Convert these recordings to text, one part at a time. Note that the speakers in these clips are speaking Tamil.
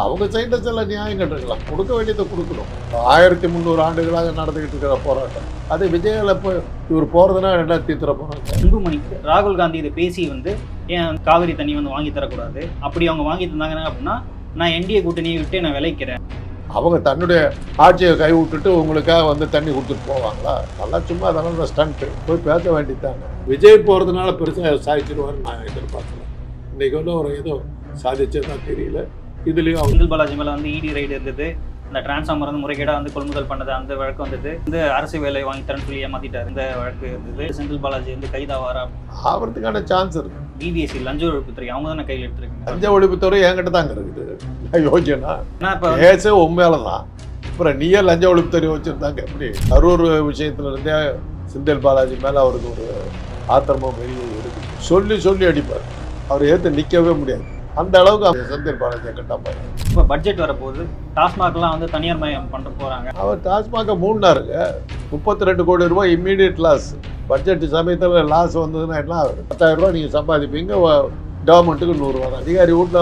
அவங்க சைடுல சில நியாயங்கள் இருக்கலாம், கொடுக்க வேண்டியதை கொடுக்கணும். 1300 ஆண்டுகளாக நடந்துகிட்டு இருக்கிற போராட்டம், அது விஜயால போய் இவர் போறதுன்னா என்ன தீர்த்துற போறாங்க? அன்புமணி ராகுல் காந்தி இதை பேசி ஏன் காவிரி தண்ணி வாங்கி தரக்கூடாது, அப்படி அவங்க வாங்கி தந்தாங்க அப்படின்னா நான் என்டிஏ கூட்டணியை விட்டு நான் விளைக்கிறேன். அவங்க தன்னுடைய ஆட்சியை கை விட்டுட்டு உங்களுக்காக தண்ணி கொடுத்துட்டு போவாங்களா? அதெல்லாம் சும்மா அதனால ஸ்டண்ட்டு போய் பேச வேண்டியதாங்க. விஜய் போகிறதுனால பெருசாக சாதிச்சிருவாருன்னு நான் எதிர்பார்க்கல. இன்னைக்கு ஒரு ஏதோ சாதிச்சதான் தெரியல. இதுலேயும் செந்தில் பாலாஜி மேலே இடி ரைடு இருந்தது, இந்த டிரான்ஸ்ஃபார்மர் முறைகேடாக கொள்முதல் பண்ணது, அந்த வழக்கு வந்தது. அரசு வேலை வாங்கி தரேன்னு சொல்லி ஏமாத்திட்டார், இந்த வழக்கு இருந்தது. செந்தில் பாலாஜி கைதாவாரா ஆகிறதுக்கான சான்ஸ் இருக்கு. பிபிஎஸ்சி லஞ்ச ஒழிப்புத்துறை அவங்க தானே கையில் எடுத்துருக்காங்க. லஞ்ச ஒழிப்புத்துறை என்கிட்ட தாங்க இருக்குது யோஜனா. கேஸே உண்மையாலதான். அப்புறம் நீயே லஞ்ச ஒழிப்புத்துறை வச்சிருந்தாங்க எப்படி? கரூர் விஷயத்துல இருந்தே செந்தில் பாலாஜி மேல அவருக்கு ஒரு ஆத்திரமும் வெளியே இருக்கு. சொல்லி சொல்லி அடிப்பார், அவர் ஏற்று நிற்கவே முடியாது. அந்த அளவுக்கு செந்தில் பாலாஜியை கட்டாப்பாரு. இப்போ பட்ஜெட் வரப்போகுது, டாஸ்மாக்லாம் தனியார் மயம் பண்ண போகிறாங்க. அவர் டாஸ்மாக மூடினாருங்க. 32 கோடி ரூபாய் இம்மீடியட் லாஸ். பட்ஜெட் சமயத்தில் லாஸ் வந்ததுன்னா என்ன ஆகுது? 10,000 ரூபா நீங்கள் சம்பாதிப்பீங்க, கவர்மெண்ட்டுக்கு 100 ரூபா தான். அதிகாரி வீட்டில்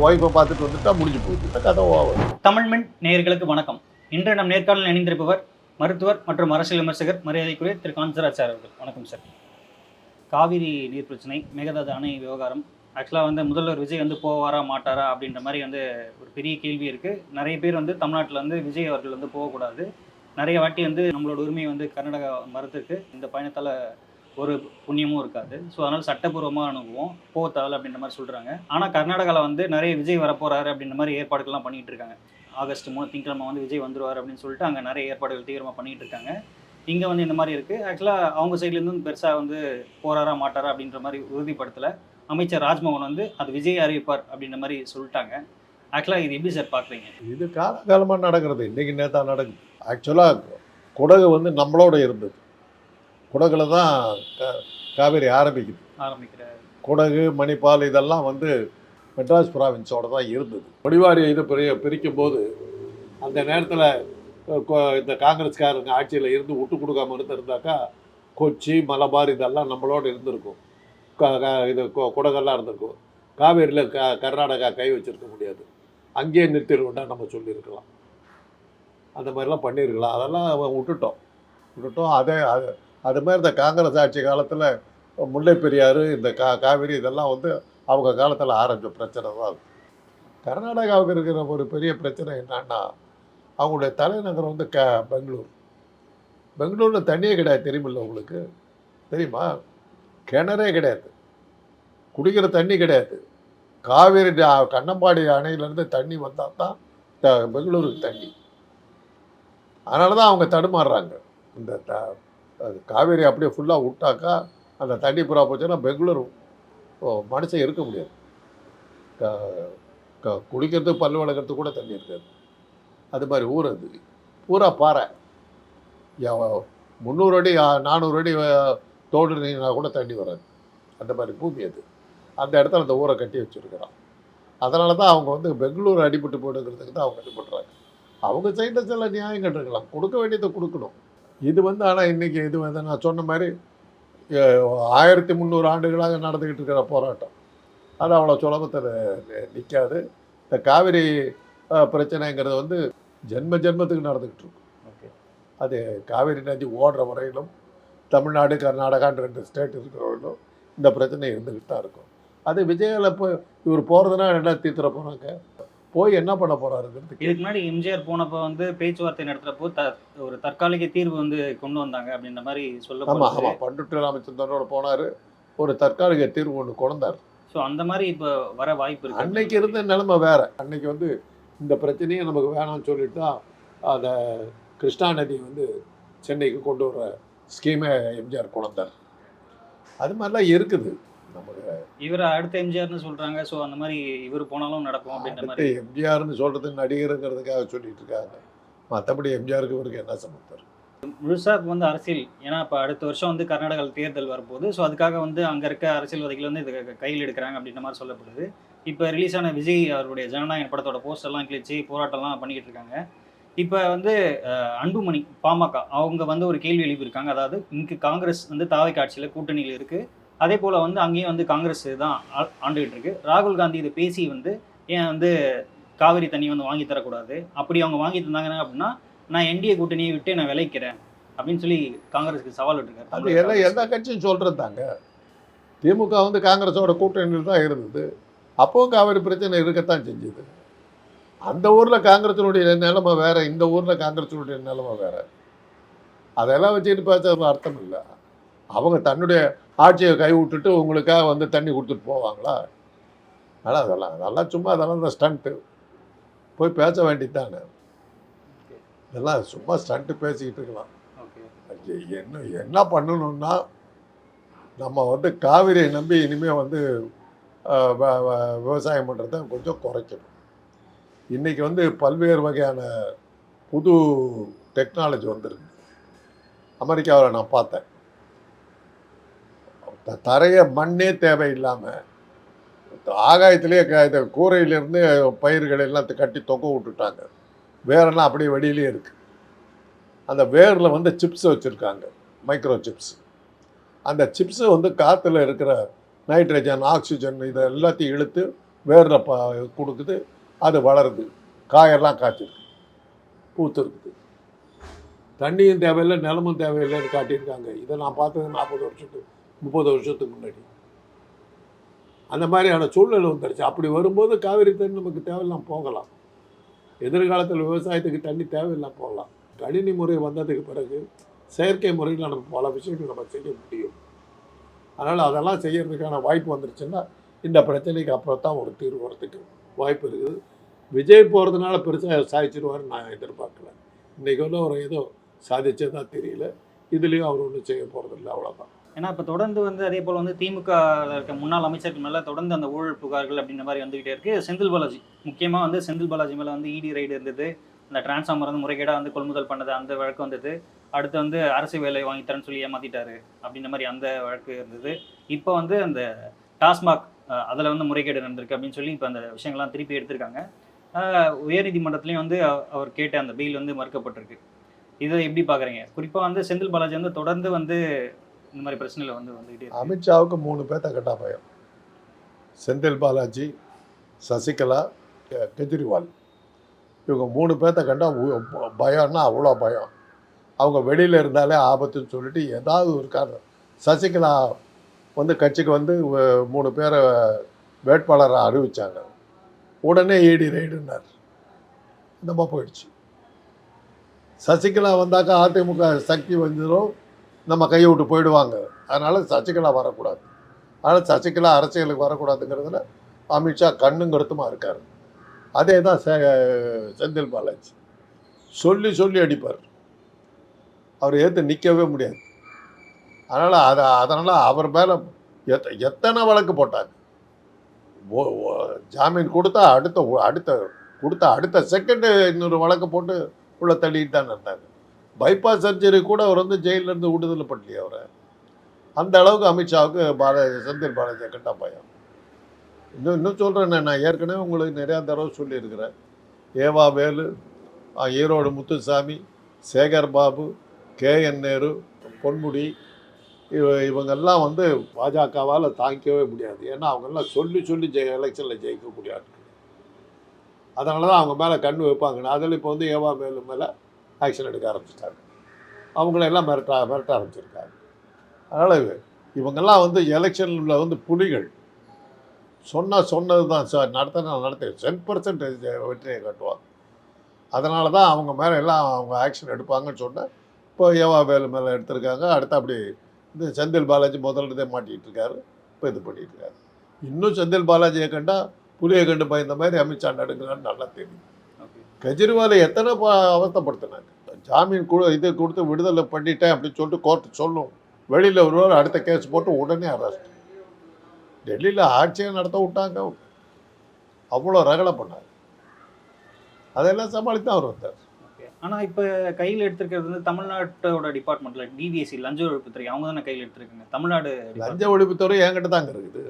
ஒய்ஃபை பார்த்துட்டு வந்துட்டா முடிஞ்சு போகுது, கதை ஓவர். தமிழ் மின் நேயர்களுக்கு வணக்கம். இன்று நம் நேர்காணலில் இணைந்திருப்பவர் மருத்துவர் மற்றும் அரசியல் விமர்சகர் மரியாதைக்குரிய திரு காஞ்சராஜ் அவர்கள். வணக்கம் சார். காவிரி நீர் பிரச்சனை, மேகதாது அணை விவகாரம், ஆக்சுவலாக முதல்வர் விஜய் போவாரா மாட்டாரா அப்படின்ற மாதிரி ஒரு பெரிய கேள்வி இருக்குது. நிறைய பேர் தமிழ்நாட்டில் விஜய் அவர்கள் போகக்கூடாது, நிறைய வாட்டி நம்மளோட உரிமையை கர்நாடகா மறுத்துருக்கு, இந்த பயணத்தால் ஒரு புண்ணியமும் இருக்காது, ஸோ அதனால் சட்டப்பூர்வமாக அனுப்புவோம், போக தேவை அப்படின்ற மாதிரி சொல்கிறாங்க. ஆனால் கர்நாடகாவில் நிறைய விஜய் வரப்போகிறாரு அப்படின்ற மாதிரி ஏற்பாடுகள்லாம் பண்ணிகிட்டு இருக்காங்க. ஆகஸ்ட் 3 திங்கக்கிழமை விஜய் வந்துருவார் அப்படின்னு சொல்லிட்டு அங்கே நிறைய ஏற்பாடுகள் தீவிரமாக பண்ணிகிட்டு இருக்காங்க. இங்கே இந்த மாதிரி இருக்குது. ஆக்சுவலாக அவங்க சைட்லேருந்து பெருசாக போகிறாரா மாட்டாரா அப்படின்ற மாதிரி உறுதிப்படுத்தலை. அமைச்சர் ராஜ்மோகன் அது விஜய் அறிவிப்பார் அப்படின்ற மாதிரி சொல்லிட்டாங்க. ஆக்சுவலாக இது எப்படி சார் பார்க்குறீங்க? இது காலகாலமாக நடக்கிறது, இன்றைக்கி நேத்தா நடக்குது. ஆக்சுவலாக குடகு நம்மளோட இருந்தது. குடகுல தான் காவேரி ஆரம்பிக்கிற குடகு மணிப்பால் இதெல்லாம் மெட்ராஸ் ப்ராவின்ஸோட தான் இருந்தது. கொடிவாரி இது பிரிக்கும் போது அந்த நேரத்தில் இந்த காங்கிரஸ்காரங்க ஆட்சியில் இருந்து விட்டு கொடுக்காம இருந்திருந்தாக்கா கொச்சி மலபார் இதெல்லாம் நம்மளோட இருந்திருக்கும். இது குடகெல்லாம் இருந்திருக்கும். காவேரியில் கர்நாடகா கை வச்சிருக்க முடியாது, அங்கேயே நிறுத்திடுவோம்னா நம்ம சொல்லியிருக்கலாம். அந்த மாதிரிலாம் பண்ணியிருக்கலாம். அதெல்லாம் விட்டுட்டோம். அது மாதிரி இந்த காங்கிரஸ் ஆட்சி காலத்தில் முல்லை பெரியாறு, இந்த காவேரி இதெல்லாம் அவங்க காலத்தில் ஆரம்பித்த பிரச்சனை தான். கர்நாடகாவுக்கு இருக்கிற ஒரு பெரிய பிரச்சனை என்னன்னா, அவங்களுடைய தலைநகரம் பெங்களூரில் தண்ணியே கிடையாது. தெரியுமில்ல உங்களுக்கு? தெரியுமா? கிணறே கிடையாது, குடிக்கிற தண்ணி கிடையாது. காவேரி கண்ணம்பாடி அணையிலேருந்து தண்ணி வந்தால் தான் பெங்களூருக்கு தண்ணி. அதனால தான் அவங்க தடுமாறுறாங்க. இந்த காவேரி அப்படியே ஃபுல்லாக விட்டாக்கா அந்த தண்ணி புறா போச்சுன்னா பெங்களூர் மனுஷன் இருக்க முடியாது. குடிக்கிறதுக்கு பல் வளர்க்குறதுக்கு கூட தண்ணி இருக்காது. அது மாதிரி ஊர் அது பூரா பாறை. 300 அடி 400 அடி தோடுனீங்கன்னா கூட தண்ணி வராது. அந்த மாதிரி பூமி அது. அந்த இடத்துல அந்த ஊரை கட்டி வச்சுருக்கிறான். அதனால தான் அவங்க பெங்களூர் அடிபட்டு போடுங்கிறதுக்கு தான் அவங்க இது பண்ணுறாங்க. அவங்க சைடில் சில நியாயங்கள் இருக்கலாம், கொடுக்க வேண்டியதை கொடுக்கணும். இது ஆனால் இன்றைக்கி இது நான் சொன்ன மாதிரி 1300 ஆண்டுகளாக நடந்துக்கிட்டு இருக்கிற போராட்டம், அது அவ்வளோ சுலபத்தில் நிற்காது. இந்த காவிரி பிரச்சனைங்கிறது ஜென்மத்துக்கு நடந்துக்கிட்டு இருக்கும். அது காவிரி நதி ஓடுற வரையிலும் தமிழ்நாடு கர்நாடகான்னு 2 ஸ்டேட் இருக்கிறவங்களும் இந்த பிரச்சனை இருந்துக்கிட்டு தான் இருக்கும். அது விஜயால போய் இவர் போகிறதுனா என்ன தீர்த்துற போகிறாங்க, போய் என்ன பண்ண போகிறாருங்கிறது. இதுக்கு முன்னாடி எம்ஜிஆர் போனப்போ பேச்சுவார்த்தை நடத்துகிறப்போ ஒரு தற்காலிக தீர்வு கொண்டு வந்தாங்க அப்படின்ற மாதிரி சொல்ல. ஆமாம், பண்ருட்டி ராமச்சந்திரனோட போனார், ஒரு தற்காலிக தீர்வு ஒன்று கொண்டார். ஸோ அந்த மாதிரி இப்போ வர வாய்ப்பு இருக்குது. அன்னைக்கு இருந்த நிலைமை வேறு. அன்னைக்கு இந்த பிரச்சனையை நமக்கு வேணாம்னு சொல்லிட்டு தான் அந்த கிருஷ்ணா நதி சென்னைக்கு கொண்டு வர ஸ்கீமை எம்ஜிஆர் கொண்டார். அது மாதிரிலாம் இருக்குது நமக்கு. இவர் அடுத்த எம்ஜிஆர்னு சொல்கிறாங்க, ஸோ அந்த மாதிரி இவர் போனாலும் நடக்கும் அப்படின்ற மாதிரி. எம்ஜிஆர்னு சொல்கிறது நடிகருங்கிறதுக்காக சொல்லிட்டு இருக்காங்க. மற்றபடி எம்ஜிஆருக்கு இவருக்கு என்ன சம்பந்தம்? முழுசாக அரசியல், ஏன்னா இப்போ அடுத்த வருஷம் கர்நாடகாவில் தேர்தல் வரப்போகுது. ஸோ அதுக்காக அங்கே இருக்க அரசியல்வாதிகள் இது கையில் எடுக்கிறாங்க அப்படின்ற மாதிரி சொல்லப்படுது. இப்போ ரிலீஸ் ஆன விஜய் அவருடைய ஜனநாயகன் படத்தோட போஸ்டர்லாம் கிழிச்சு போராட்டம்லாம் பண்ணிக்கிட்டு இருக்காங்க. இப்போ அன்புமணி பாமக அவங்க ஒரு கேள்வி எழுப்பியிருக்காங்க. அதாவது இங்கே காங்கிரஸ் தாவேக்கா ஆட்சியில் கூட்டணியில் இருக்குது, அதே போல் அங்கேயும் காங்கிரஸ் தான் ஆண்டுகிட்டு இருக்கு. ராகுல் காந்தி இதை பேசி ஏன் காவிரி தண்ணி வந்து வாங்கி தரக்கூடாது, அப்படி அவங்க வாங்கி தந்தாங்க அப்படின்னா நான் என்டிஏ கூட்டணியை விட்டு நான் விளைக்கிறேன் அப்படின்னு சொல்லி காங்கிரஸுக்கு சவால் விட்டுருக்காரு. அது எல்லாம் எல்லா கட்சியும் சொல்கிறது தாங்க. திமுக வந்து காங்கிரஸோட கூட்டணியில் தான் இருந்தது. அப்போவும் காவிரி பிரச்சனை இருக்கத்தான் செஞ்சுது. அந்த ஊரில் காங்கிரஸினுடைய நிலைமை வேறு, இந்த ஊரில் காங்கிரஸினுடைய நிலைமை வேறு. அதெல்லாம் வச்சுக்கிட்டு பேசுறது அர்த்தம் இல்லை. அவங்க தன்னுடைய ஆட்சியை கைவிட்டுட்டு உங்களுக்காக வந்து தண்ணி கொடுத்துட்டு போவாங்களா? ஆனால் அதெல்லாம் சும்மா அதெல்லாம் இந்த ஸ்டண்ட்டு போய் பேச வேண்டியது. இதெல்லாம் சும்மா ஸ்டண்ட்டு பேசிக்கிட்டு இருக்கலாம். என்ன பண்ணணும்னா நம்ம வந்து காவிரியை நம்பி இனிமேல் வந்து விவசாயம் பண்ணுறத கொஞ்சம் குறைக்கணும். இன்றைக்கி வந்து பல்வேறு வகையான புது டெக்னாலஜி வந்துருக்கு. அமெரிக்காவில் நான் பார்த்தேன், தரைய மண்ணே தேவையில்லாமல் ஆகாயத்திலே இந்த கூரையிலேருந்து பயிர்கள் எல்லாம் கட்டி தொங்க விட்டுட்டாங்க. வேரெல்லாம் அப்படியே வெளியிலே இருக்குது. அந்த வேரில் வந்து சிப்ஸ் வச்சுருக்காங்க, மைக்ரோ சிப்ஸ். அந்த சிப்ஸு வந்து காற்றுல இருக்கிற நைட்ரஜன், ஆக்சிஜன் இதை எல்லாத்தையும் இழுத்து வேரில் கொடுக்குது. அது வளருது, காயெல்லாம் காய்ச்சிருக்கு, பூத்து இருக்குது. தண்ணியும் தேவையில்லை, நிலமும் தேவையில்லைன்னு காட்டியிருக்காங்க. இதை நான் பார்த்தது 30 வருஷத்துக்கு முன்னாடி. அந்த மாதிரியான சூழ்நிலை வந்துடுச்சு. அப்படி வரும்போது காவிரி தண்ணி நமக்கு தேவையில்லாம் போகலாம். எதிர்காலத்தில் விவசாயத்துக்கு தண்ணி தேவையில்லாம் போகலாம். கணினி முறை வந்ததுக்கு பிறகு செயற்கை முறையில் நம்ம பல விஷயங்கள் நம்ம செய்ய முடியும். அதனால் அதெல்லாம் செய்கிறதுக்கான வாய்ப்பு வந்துருச்சுன்னா இந்த பிரச்சனைக்கு அப்புறம் தான் ஒரு தீர்வு வரத்துக்கு வாய்ப்பு இருக்குது. விஜய் போகிறதுனால பெருசாக சாதிச்சிருவார்னு நான் எதிர்பார்க்கல. இன்றைக்கி வந்து அவர் ஏதோ சாதிச்சதா தெரியல. இதுலேயும் அவர் ஒன்றும் செய்ய போகிறதில்ல, அவ்வளோதான். ஏன்னா இப்போ தொடர்ந்து வந்து அதே போல் வந்து திமுக இருக்க முன்னாள் அமைச்சர்கள் மேலே தொடர்ந்து அந்த ஊழல் புகார்கள் அப்படின்ற மாதிரி வந்துகிட்டே இருக்குது. செந்தில் பாலாஜி முக்கியமாக வந்து செந்தில் பாலாஜி மேலே வந்து இடி ரைடு இருந்தது. அந்த டிரான்ஸ்ஃபார்மர் வந்து முறைகேடாக வந்து கொள்முதல் பண்ணது, அந்த வழக்கு வந்தது. அடுத்து வந்து அரசு வேலை வாங்கித்தரேன்னு சொல்லி ஏமாற்றிட்டாரு அப்படின்ற மாதிரி அந்த வழக்கு இருந்தது. இப்போ வந்து அந்த டாஸ்மாக் அதில் வந்து முறைகேடு நடந்திருக்கு அப்படின்னு சொல்லி இப்போ அந்த விஷயங்கள்லாம் திருப்பி எடுத்திருக்காங்க. உயர்நீதிமன்றத்துலேயும் வந்து அவர் கேட்ட அந்த பெயில் வந்து மறுக்கப்பட்டிருக்கு. இதை எப்படி பார்க்குறீங்க? குறிப்பாக வந்து செந்தில் பாலாஜி வந்து தொடர்ந்து வந்து இந்த மாதிரி பிரச்சனையில் வந்துகிட்டே இருக்கு. அமித்ஷாவுக்கு 3 பேர்த்த கட்டா பயம். செந்தில் பாலாஜி, சசிகலா, கெஜ்ரிவால். இவங்க 3 பேர்த்த கண்டா பயம்னா அவ்வளோ பயம். அவங்க வெளியில் இருந்தாலே ஆபத்துன்னு சொல்லிட்டு ஏதாவது ஒரு காரணம். சசிகலா வந்து கட்சிக்கு வந்து 3 பேரை வேட்பாளரை அறிவித்தாங்க. உடனே இடி ரைடுன்னார். இந்தமாக போயிடுச்சு. சசிகலா வந்தாக்கா அதிமுக சக்தி வந்துடும், நம்ம கையை விட்டு போயிடுவாங்க. அதனால் சசிகலா வரக்கூடாது. அதனால் சசிகலா அரசியலுக்கு வரக்கூடாதுங்கிறதுல அமித்ஷா கண்ணும் கருத்துமாக இருக்கார். அதே தான் செந்தில் பாலாஜி சொல்லி சொல்லி அடிப்பார். அவர் ஏற்று நிற்கவே முடியாது. அதனால் அவர் மேலே எத்தனை வழக்கு போட்டாங்க. ஜாமீன் கொடுத்தா அடுத்த செகண்டு இன்னொரு வழக்கு போட்டு உள்ள தள்ளிட்டு தான் இருந்தாங்க. பைபாஸ் சர்ஜரி கூட அவர் வந்து ஜெயிலேருந்து விடுதலை பண்ணலையே அவரை. அந்த அளவுக்கு அமித்ஷாவுக்கு செந்தில் பாலாஜி கண்டா பயம். இன்னும் சொல்கிறேன், நான் ஏற்கனவே உங்களுக்கு நிறையா தடவை சொல்லியிருக்கிறேன். ஏவா வேலு, ஈரோடு முத்துசாமி, சேகர் பாபு, KN நேரு, பொன்முடி, இவங்கெல்லாம் வந்து பாஜகவால் தாங்கிக்கவே முடியாது. ஏன்னா அவங்கெல்லாம் சொல்லி எலெக்ஷனில் ஜெயிக்க முடியாது. அதனால தான் அவங்க மேலே கண் வைப்பாங்க. அதில் இப்போ வந்து ஏவா வேலு மேலே ஆக்ஷன் எடுக்க ஆரம்பிச்சிட்டாங்க. அவங்களெல்லாம் மிரட்ட ஆரம்பிச்சிருக்காங்க. அதனால் இவங்கெல்லாம் வந்து எலெக்ஷனில் வந்து புலிகள். சொன்னது தான் சார், நடத்த 10% வெற்றியை கட்டுவாங்க. அதனால தான் அவங்க மேலே எல்லாம் அவங்க ஆக்ஷன் எடுப்பாங்கன்னு சொன்னேன். இப்போ ஏவா வேலு மேலே எடுத்திருக்காங்க. அடுத்து அப்படி இந்த செந்தில் பாலாஜி முதல்ல மாட்டிகிட்டு இருக்காரு. இப்போ இது பண்ணிகிட்டு இருக்காரு. இன்னும் செந்தில் பாலாஜியை கண்டா புலியை கண்டு பயந்த மாதிரி அமித்ஷா நடுங்கன்னு நல்லா தெரியும். கெஜ்ரிவாலை எத்தனை அவஸ்தைப்படுத்தினாங்க. ஜாமீன் இது கொடுத்து விடுதலை பண்ணிட்டேன் அப்படின்னு சொல்லிட்டு கோர்ட்டு சொல்லும். வெளியில் ஒருவர் அடுத்த கேஸ் போட்டு உடனே அரெஸ்ட். டெல்லியில் ஆட்சியை நடத்த விட்டாங்க. அவ்வளோ ரகலை பண்ணாங்க. அதெல்லாம் சமாளித்து அவர் வந்தார். ஆனால் இப்போ கையில் எடுத்துருக்கிறது வந்து தமிழ்நாட்டோட டிபார்ட்மெண்ட்டில் டிவிஎஸ்சி லஞ்ச ஒழிப்புத்துறை அவங்க தானே கையில் எடுத்துருக்காங்க. தமிழ்நாடு லஞ்ச ஒழிப்புத்துறை என்கிட்ட தாங்க இருக்குது.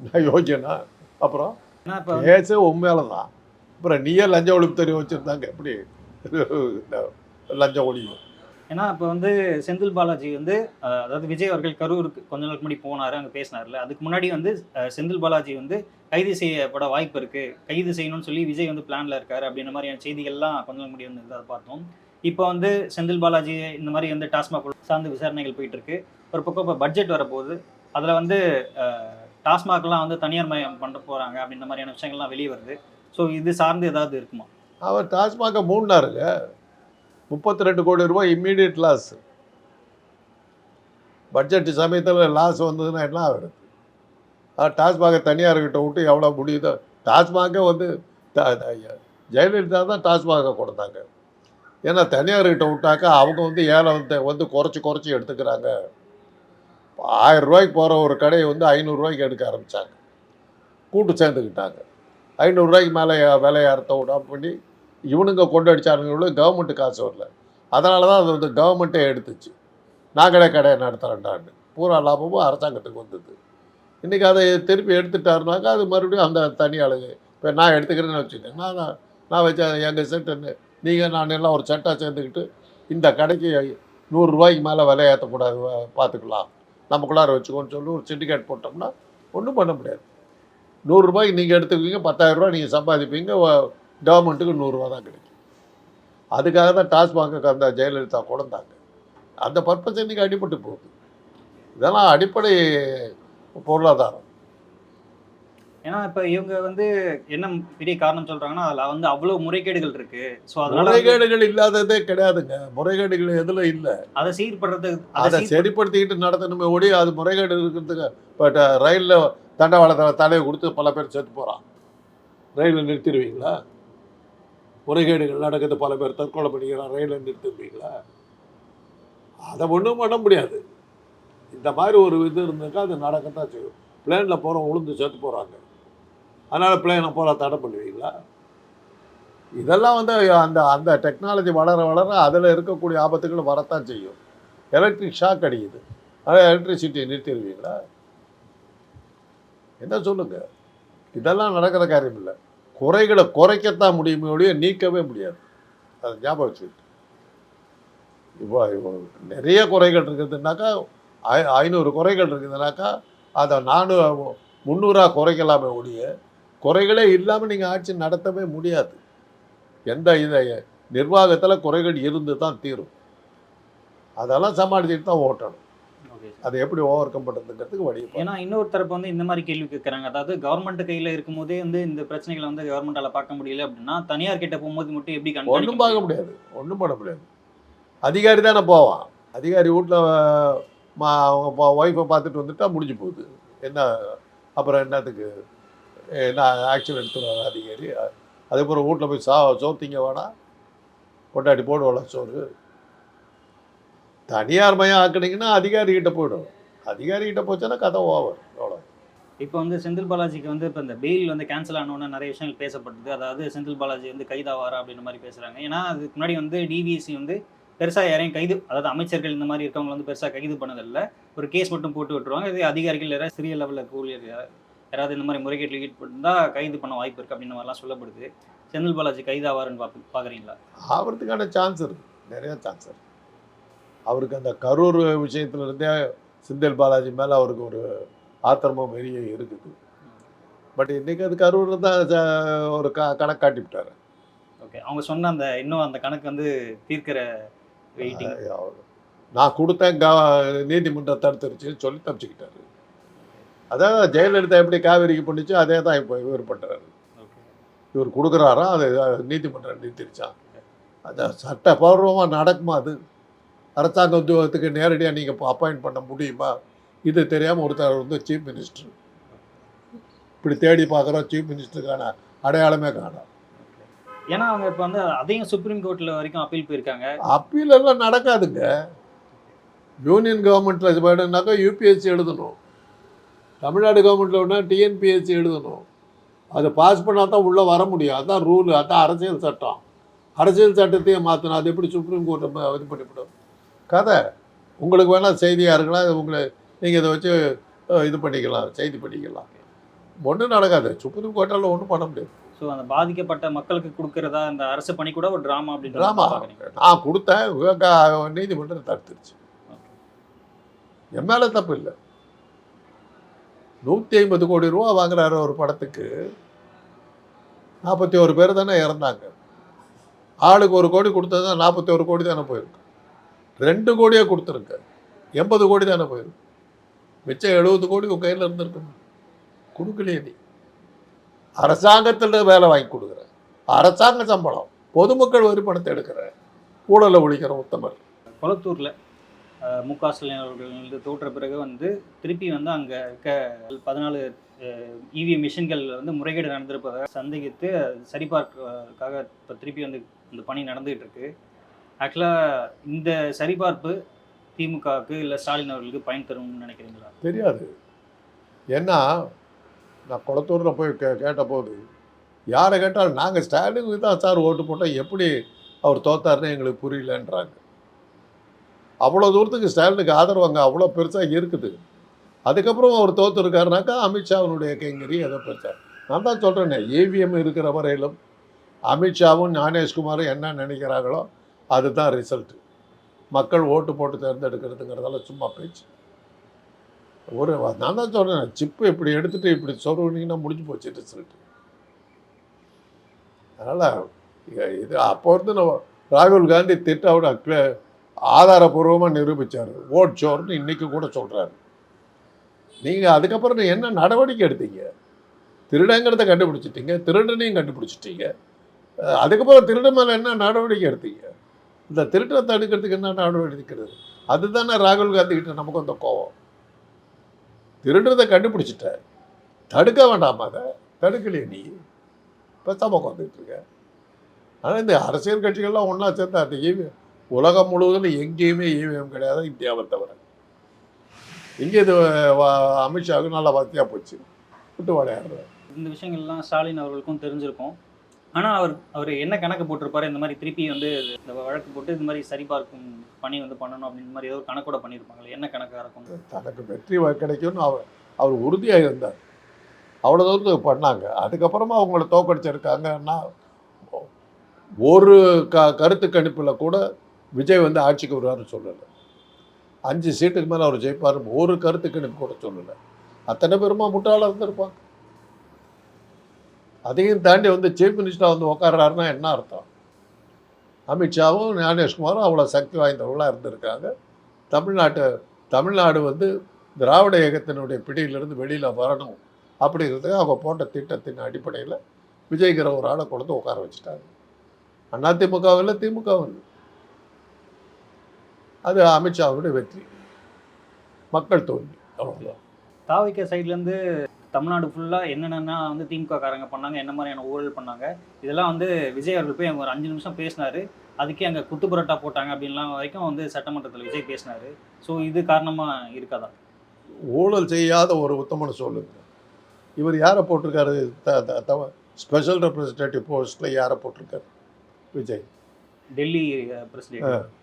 நான் யோக்கியனா? அப்புறம் கேஸே உண்மையால தான். அப்புறம் நீயே லஞ்ச ஒழிப்புத்துறை வச்சுருந்தாங்க எப்படி லஞ்சம் ஒழியும்? ஏன்னா இப்போ வந்து செந்தில் பாலாஜி வந்து அதாவது விஜய் அவர்கள் கரூருக்கு கொஞ்ச நாளுக்கு முன்னாடி போனார், அங்கே பேசினார்ல. அதுக்கு முன்னாடி வந்து செந்தில் பாலாஜி வந்து கைது செய்யப்பட வாய்ப்பு இருக்கு, கைது செய்யணும்னு சொல்லி விஜய் வந்து பிளான்ல இருக்காரு அப்படின்ற மாதிரியான செய்திகள்லாம் கொஞ்ச நாள் முன்னாடி வந்து அதை பார்த்தோம். இப்போ வந்து செந்தில் பாலாஜி இந்த மாதிரி வந்து டாஸ்மாக் சார்ந்த விசாரணைகள் போயிட்டு இருக்கு. ஒரு பக்கம் இப்போ பட்ஜெட் வரப்போகுது, அதில் வந்து டாஸ்மாக்லாம் வந்து தனியார் மயம் பண்ண போகிறாங்க அப்படின்ற மாதிரியான விஷயங்கள்லாம் வெளியே வருது. ஸோ இது சார்ந்து ஏதாவது இருக்குமா? அவர் டாஸ்மாக மூடினாருங்க. 32 கோடி ரூபாய் இம்மீடியட் லாஸ். பட்ஜெட் சமயத்தில் லாஸ் வந்ததுன்னா என்ன ஆகுது? டாஸ்மாக தனியார்கிட்ட விட்டு எவ்வளோ முடியுதோ. டாஸ்மாகே வந்து ஜெயலலிதா தான் டாஸ்மாக கொடுத்தாங்க. ஏன்னா தனியார்கிட்ட விட்டாக்கா அவங்க வந்து ஏழை வந்து குறைச்சி எடுத்துக்கிறாங்க. 1000 ரூபாய்க்கு போகிற ஒரு கடையை வந்து 500 ரூபாய்க்கு எடுக்க ஆரம்பித்தாங்க. கூட்டு சேர்ந்துக்கிட்டாங்க. 500 ரூபாய்க்கு மேலே விலையை அறுத்த விடாம பண்ணி இவனுங்க கொண்டு அடித்தானுங்களோ கவர்மெண்ட்டு காசு வரல. அதனால தான் அது வந்து கவர்மெண்ட்டே எடுத்துச்சு. நாங்களே கடையை நடத்துகிறேன்டான்னு. பூரா லாபமும் அரசாங்கத்துக்கு வந்தது. இன்றைக்கி அதை திருப்பி எடுத்துட்டாருனாக்கா அது மறுபடியும் அந்த தனி ஆளுங்க. இப்போ நான் எடுத்துக்கிறேன்னு வச்சுக்கேன். நான் வச்ச எங்கள் செட்டுன்னு நீங்கள் நான் எல்லாம் ஒரு செட்டாக சேர்ந்துக்கிட்டு இந்த கடைக்கு 100 ரூபாய்க்கு மேலே விலை ஏற்றக்கூடாது, பார்த்துக்கலாம், நமக்குள்ளார வச்சுக்கோன்னு சொல்லி ஒரு சிண்டிகேட் போட்டோம்னா ஒன்றும் பண்ண முடியாது. 100 ரூபாய்க்கு நீங்கள் எடுத்துக்குவீங்க, 10,000 ரூபா நீங்கள் சம்பாதிப்பீங்க, கவர்மெண்ட்டுக்கு 100 ரூபா தான் கிடைக்கும். அதுக்காக தான் டாஸ்மாக்கு அந்த ஜெயலலிதா கொண்டாங்க. அந்த பர்பஸ் இன்றைக்கி அடிபட்டு போகுது. இதெல்லாம் அடிப்படை பொருளாதாரம். ஏன்னா இப்போ இவங்க வந்து என்ன பெரிய காரணம் சொல்றாங்கன்னா, அதில் வந்து அவ்வளோ முறைகேடுகள் இருக்கு. ஸோ அதனால முறைகேடுகள் இல்லாததே கிடையாதுங்க. முறைகேடுகள் எதில் இல்லை? அதை சீர்படுறதுக்கு அதை சரிப்படுத்திக்கிட்டு நடத்தணுமே ஒழிய அது முறைகேடு இருக்கிறதுக்கு. இப்போ ரயிலில் தண்டவாளத்தில் தலையை கொடுத்து பல பேர் செத்து போகிறான். ரயிலில் நிறுத்திடுவீங்களா? முறைகேடுகள் நடக்குது, பல பேர் தற்கொலை பண்ணிக்கிறான், ரயிலில் நிறுத்திடுவீங்களா? அதை ஒன்றும் பண்ண முடியாது. இந்த மாதிரி ஒரு இது இருந்துக்கா அது நடக்கத்தான் செய்யும். பிளேனில் போகிறோம் உளுந்து செத்து போகிறாங்க, அதனால் பிளேனை போகிற தடை பண்ணுவீங்களா? இதெல்லாம் வந்து அந்த அந்த டெக்னாலஜி வளர அதில் இருக்கக்கூடிய ஆபத்துகள் வரத்தான் செய்யும். எலக்ட்ரிக் ஷாக் அடிக்குது, அதனால் எலக்ட்ரிசிட்டியை நிறுத்திடுவீங்களா? என்ன சொல்லுங்கள்? இதெல்லாம் நடக்கிற காரியம் இல்லை. குறைகளை குறைக்கத்தான் முடியுமே ஒழிய நீக்கவே முடியாது. அதை ஞாபகம் வச்சுக்கிட்டு இப்போ நிறைய குறைகள் இருக்குதுன்னாக்கா 500 குறைகள் இருக்குதுனாக்கா அதை 300 குறைக்கலாமே ஒழிய குறைகளே இல்லாமல் நீங்கள் ஆட்சி நடத்தவே முடியாது. எந்த இதை நிர்வாகத்தில் குறைகள் இருந்து தான் தீரும். அதெல்லாம் சமாளிச்சுட்டு தான் ஓட்டணும். அதை எப்படி ஓவர் கம் பண்ணுறதுங்கிறதுக்கு வழி. ஏன்னா இன்னொரு தரப்பு வந்து இந்த மாதிரி கேள்வி கேட்குறாங்க. அதாவது கவர்மெண்ட் கையில் இருக்கும்போதே வந்து இந்த பிரச்சனைகளை வந்து கவர்மெண்டால் பார்க்க முடியல அப்படின்னா தனியார் கிட்ட போகும்போது மட்டும் எப்படி ஒன்றும் பார்க்க முடியாது, ஒன்றும் பண்ண முடியாது. அதிகாரி தானே போவான். அதிகாரி வீட்டில் அவங்க ஒய்ஃபை பார்த்துட்டு வந்துட்டா முடிஞ்சு போகுது. என்ன அப்புறம் என்னத்துக்கு என்ன ஆக்ஷன் எடுத்துருவாங்க அதிகாரி? அதுக்கப்புறம் வீட்டில் போய் சோத்திங்க வேணா, கொண்டாடி போடுவோம்ல சோறு. தனியார் மயம் ஆக்குனீங்கன்னா அதிகாரிகிட்ட போய்டும். அதிகாரிகிட்ட போச்சுன்னா கதை ஓவர். அவ்வளோ. இப்போ வந்து செந்தில் பாலாஜிக்கு வந்து இப்போ இந்த பெயில் வந்து கேன்சல் ஆனோன்னு நிறைய விஷயங்கள் பேசப்பட்டது. அதாவது செந்தில் பாலாஜி வந்து கைதாவாரா அப்படின்ற மாதிரி பேசுகிறாங்க. ஏன்னா அதுக்கு முன்னாடி வந்து டிவிஎஸ்சி வந்து பெருசாக யாரையும் கைது, அதாவது அமைச்சர்கள் இந்த மாதிரி இருக்கவங்க வந்து பெருசாக கைது பண்ணதில்லை. ஒரு கேஸ் மட்டும் போட்டு விட்டுருவாங்க. இதே அதிகாரிகள் யாராவது சிறிய லெவலில் ஊழியர் யாராவது இந்த மாதிரி முறைகேட்டில் ஈடுபட்டால் கைது பண்ண வாய்ப்பு இருக்குது அப்படின்ற மாதிரிலாம் சொல்லப்படுது. செந்தில் பாலாஜி கைதாவாருன்னு பார்க்குறீங்களா? ஆகிறதுக்கான சான்ஸ் இருக்குது, நிறையா சான்ஸ் இருக்குது. அவருக்கு அந்த கரூர் விஷயத்துலேருந்தே செந்தில் பாலாஜி மேலே அவருக்கு ஒரு ஆத்திரமும் வெறிய இருக்குது. பட் இன்றைக்கி அது கரூர் தான் ஒரு கணக்கு காட்டிவிட்டார். ஓகே, அவங்க சொன்ன அந்த இன்னும் அந்த கணக்கு வந்து தீர்க்கிற வெயிட்டிங். நான் கொடுத்தேன், நீதிமன்றம் தடுத்துருச்சுன்னு சொல்லி தப்பிச்சுக்கிட்டாரு. அதான் ஜெயலலிதா எப்படி காவேரிக்கு பண்ணிச்சு அதே தான் இப்போ இவர் பண்ணுறாரு. இவர் கொடுக்குறாரா, அது நீதிமன்றம் நிறுத்திருச்சான். அது சட்டபூர்வமாக நடக்குமா? அது அரசாங்க உத்தியோகத்துக்கு நேரடியாக நீங்கள் அப்பாயிண்ட் பண்ண முடியுமா? இது தெரியாமல் ஒருத்தர் வந்து சீஃப் மினிஸ்டர். இப்படி தேடி பார்க்குறோம், சீஃப் மினிஸ்டருக்கான அடையாளமே காணும். ஏன்னா அவங்க இப்போ வந்து அதையும் சுப்ரீம் கோர்ட்டில் வரைக்கும் அப்பீல் போயிருக்காங்க. அப்பீல் எல்லாம் நடக்காதுங்க. யூனியன் கவர்மெண்ட்டில் இது வேணும்னாக்கா யூபிஎஸ்சி எழுதணும், தமிழ்நாடு கவர்மெண்ட்டில் வேணா டிஎன்பிஎஸ்சி எழுதணும். அதை பாஸ் பண்ணால் தான் உள்ளே வர முடியும். அதுதான் ரூலு, அதுதான் அரசியல் சட்டம். அரசியல் சட்டத்தையே மாற்றணும். அது எப்படி சுப்ரீம் கோர்ட்டை இது பண்ணிவிடும்? கதை உங்களுக்கு வேணால் செய்தியாக இருக்கலாம், உங்களை நீங்கள் இதை வச்சு இது பண்ணிக்கலாம், செய்தி பண்ணிக்கலாம். ஒன்றும் நடக்காது. சுப்ரீம் கோர்ட்டால் ஒன்றும் பண்ண முடியாது. ஸோ அந்த பாதிக்கப்பட்ட மக்களுக்கு கொடுக்கறதா அந்த அரசு பணி கூட ஒரு ட்ராமா அப்படின்ற ட்ராமா நான் கொடுத்தேன், நீதிமன்றம் தடுத்துருச்சு. என் மேலே தப்பு இல்லை. 150 கோடி ரூபா வாங்குறாரு ஒரு படத்துக்கு. 41 பேர் தானே இறந்தாங்க. ஆளுக்கு 1 கோடி கொடுத்தது தான் 41 கோடி தானே போயிருக்கு. 2 கோடியே கொடுத்துருங்க, 80 கோடி தானே போயிருக்கு. மிச்சம் 70 கோடி உங்கள் கையில் இருந்திருக்கணும். கொடுக்கலையே. நீ அரசாங்கத்தில் வேலை வாங்கி கொடுக்குற, அரசாங்க சம்பளம், பொதுமக்கள் வரி பணத்தை எடுக்கிற, ஊழலை ஒழிக்கிற உத்தமர். கொளத்தூரில் மு.க. ஸ்டாலின் அவர்கள் தோற்ற பிறகு வந்து திருப்பி வந்து அங்கே இருக்க 14 இவிஎம் மிஷின்கள் வந்து முறைகேடு நடந்திருப்பதாக சந்தேகித்து சரிபார்க்காக இப்போ திருப்பி வந்து இந்த பணி நடந்துகிட்டு இருக்கு. ஆக்சுவலாக இந்த சரிபார்ப்பு திமுகவுக்கு இல்லை ஸ்டாலின் அவர்களுக்கு பயன் தரும்னு நினைக்கிறீங்களா? தெரியாது. ஏன்னா நான் குளத்தூரில் போய் கேட்டபோது யாரை கேட்டாலும் நாங்கள் ஸ்டாலினுக்கு தான் சார் ஓட்டு போட்டோம், எப்படி அவர் தோத்தாருன்னு எங்களுக்கு புரியலன்றாங்க. அவ்வளோ தூரத்துக்கு ஸ்டாலினுக்கு ஆதரவு அங்கே அவ்வளோ பெருசாக இருக்குது. அதுக்கப்புறம் அவர் தோற்றுருக்காருனாக்கா அமித்ஷாவினுடைய கைங்கறி எதை பெருசா. நான் தான் சொல்கிறேன்னே, ஏவிஎம் இருக்கிற வரையிலும் அமித்ஷாவும் ஞானேஷ்குமாரும் என்ன நினைக்கிறாங்களோ அதுதான் ரிசல்ட்டு. மக்கள் ஓட்டு போட்டு தேர்ந்தெடுக்கிறதுங்கிறதால சும்மா பேச்சு. நான் தான் சொல்கிறேன், சிப்பு இப்படி எடுத்துகிட்டு இப்படி சொருவினீங்கன்னா முடிஞ்சு போச்சு ரிசல்ட்டு. அதனால் இது அப்போ வந்து நம்ம ராகுல் காந்தி திட்டோட ஆதாரபூர்வமாக நிரூபித்தார். ஓட் சோர்னு இன்றைக்கி கூட சொல்கிறாரு. நீங்கள் அதுக்கப்புறம் என்ன நடவடிக்கை எடுத்தீங்க? திருடங்கிறத கண்டுபிடிச்சிட்டீங்க, திருடனையும் கண்டுபிடிச்சிட்டீங்க. அதுக்கப்புறம் திருட மேலே என்ன நடவடிக்கை எடுத்தீங்க? இந்த திருட்டை தடுக்கிறதுக்கு என்ன நடவடிக்கை எடுக்கிறது? அதுதானே ராகுல் காந்தி கிட்ட நமக்கு அந்த கோவம். திருடுறதை கண்டுபிடிச்சிட்ட, தடுக்க வேண்டாமா? அதை தடுக்கலையே. நீ பேசாம உட்காந்துட்டு இருக்க. ஆனால் இந்த அரசியல் கட்சிகள்லாம் ஒன்றா சேர்ந்தா அந்த ஈவிஎம் உலகம் முழுவதும் எங்கேயுமே ஈவிஎம் கிடையாது, இந்தியாவை தவிர. இங்கே இது அமித்ஷாவுக்கு நல்லா வசதியாக போச்சு, விட்டு விளையாடுறாரு. இந்த விஷயங்கள்லாம் ஸ்டாலின் அவர்களுக்கும் தெரிஞ்சிருக்கும். ஆனால் அவர் என்ன கணக்கு போட்டிருப்பாரு? இந்த மாதிரி திருப்பி வந்து இந்த வழக்கு போட்டு இந்த மாதிரி சரிபார்க்கும் பணி வந்து பண்ணணும் அப்படின்ற மாதிரி ஏதோ ஒரு கணக்கோட பண்ணியிருப்பாங்களே, என்ன கணக்காக இருக்கும்? தனக்கு வெற்றி கிடைக்கும்னு அவர் உறுதியாக இருந்தார். அவ்வளோ தூரத்துக்கு பண்ணாங்க. அதுக்கப்புறமா அவங்கள தோக்கடிச்சிருக்காங்கன்னா ஒரு கருத்து கணிப்பில் கூட விஜய் வந்து ஆட்சிக்கு வருவார்னு சொல்லலை. 5 சீட்டுக்கு மேலே அவர் ஜெயிப்பார் ஒரு கருத்து கணிப்பு கூட சொல்லலை. அத்தனை பேருமா முட்டாளாக இருந்திருப்பாங்க. அதையும் தாண்டி வந்து சீஃப் மினிஸ்டராக வந்து உட்கார்றாருன்னா என்ன அர்த்தம்? அமித்ஷாவும் ஞானேஷ்குமாரும் அவ்வளோ சக்தி வாய்ந்தவர்களாக இருந்திருக்காங்க. தமிழ்நாடு வந்து திராவிட இயக்கத்தினுடைய பிடியிலிருந்து வெளியில் வரணும் அப்படிங்கிறதுக்கு அவங்க போட்ட திட்டத்தின் அடிப்படையில் விஜய்கிற ஒரு ஆளை கொண்டு உட்கார வச்சுட்டாங்க. அதிமுகவில் திமுகவில் அது அமித்ஷாவுடைய வெற்றி, மக்கள் தோல்வி, அவ்வளோதான். தாவிக்க சைட்லேருந்து தமிழ்நாடு ஃபுல்லாக என்னென்னா வந்து திமுக காரங்க பண்ணாங்க, என்ன மாதிரியான ஊழல் பண்ணாங்க, இதெல்லாம் வந்து விஜய் அவர்கள் போய் ஒரு 5 நிமிஷம் பேசினார். அதுக்கே அங்கே குத்து புரட்டா போட்டாங்க அப்படின்லாம் வரைக்கும் வந்து சட்டமன்றத்தில் விஜய் பேசினார். ஸோ இது காரணமாக இருக்காதா? ஊழல் செய்யாத ஒரு உத்தமனை சொல்லுங்க. இவர் யாரை போட்டிருக்காரு? ஸ்பெஷல் ரெப்ரஸன்டேட்டிவ் போஸ்ட்டில் யாரை போட்டிருக்காரு? விஜய். Delhi president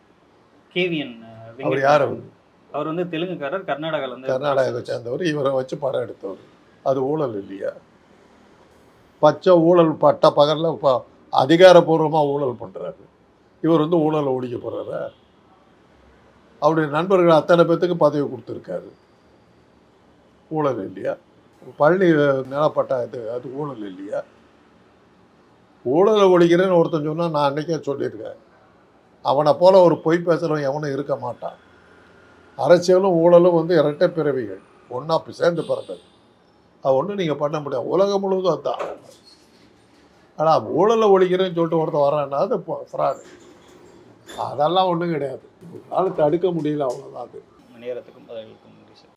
KVN. அவர் யார்? அவர் வந்து தெலுங்குக்காரர், கர்நாடகாவை சேர்ந்தவர். இவரை வச்சு படம் எடுத்தவர். அது ஊழல் இல்லையா? பச்சை ஊழல் பட்ட பகலில் அதிகாரப்பூர்வமாக ஊழல் பண்ணுறாரு. இவர் வந்து ஊழலை ஒழிக்க போகிறாரா? அவருடைய நண்பர்கள் அத்தனை பேர்த்துக்கு பதவி கொடுத்துருக்காரு. ஊழல் இல்லையா? பழனி நிலப்பட்டா அது ஊழல் இல்லையா? ஊழலை ஒழிக்கிறேன்னு ஒருத்தன் சொன்னால் நான் அன்றைக்கே சொல்லியிருக்கேன், அவனை போல ஒரு பொய் பேசுகிறவன் எவனும் இருக்க மாட்டான். அரசியலும் ஊழலும் வந்து இரட்டை பிறவிகள், ஒன்றா சேர்ந்து பிறந்தது. அது ஒன்றும் நீங்கள் பண்ண முடியாது. உலகம் முழுவதும் அதுதான். ஆனால் ஊழலை ஒழிக்கிறேன்னு சொல்லிட்டு ஒருத்தன் வரான்னா அது ஃப்ராடு. அதெல்லாம் ஒன்றும் கிடையாது. நாள் தடுக்க முடியல, அவ்வளோதான். அது நேரத்துக்கும் பதில்களுக்கும் நன்றி சார்.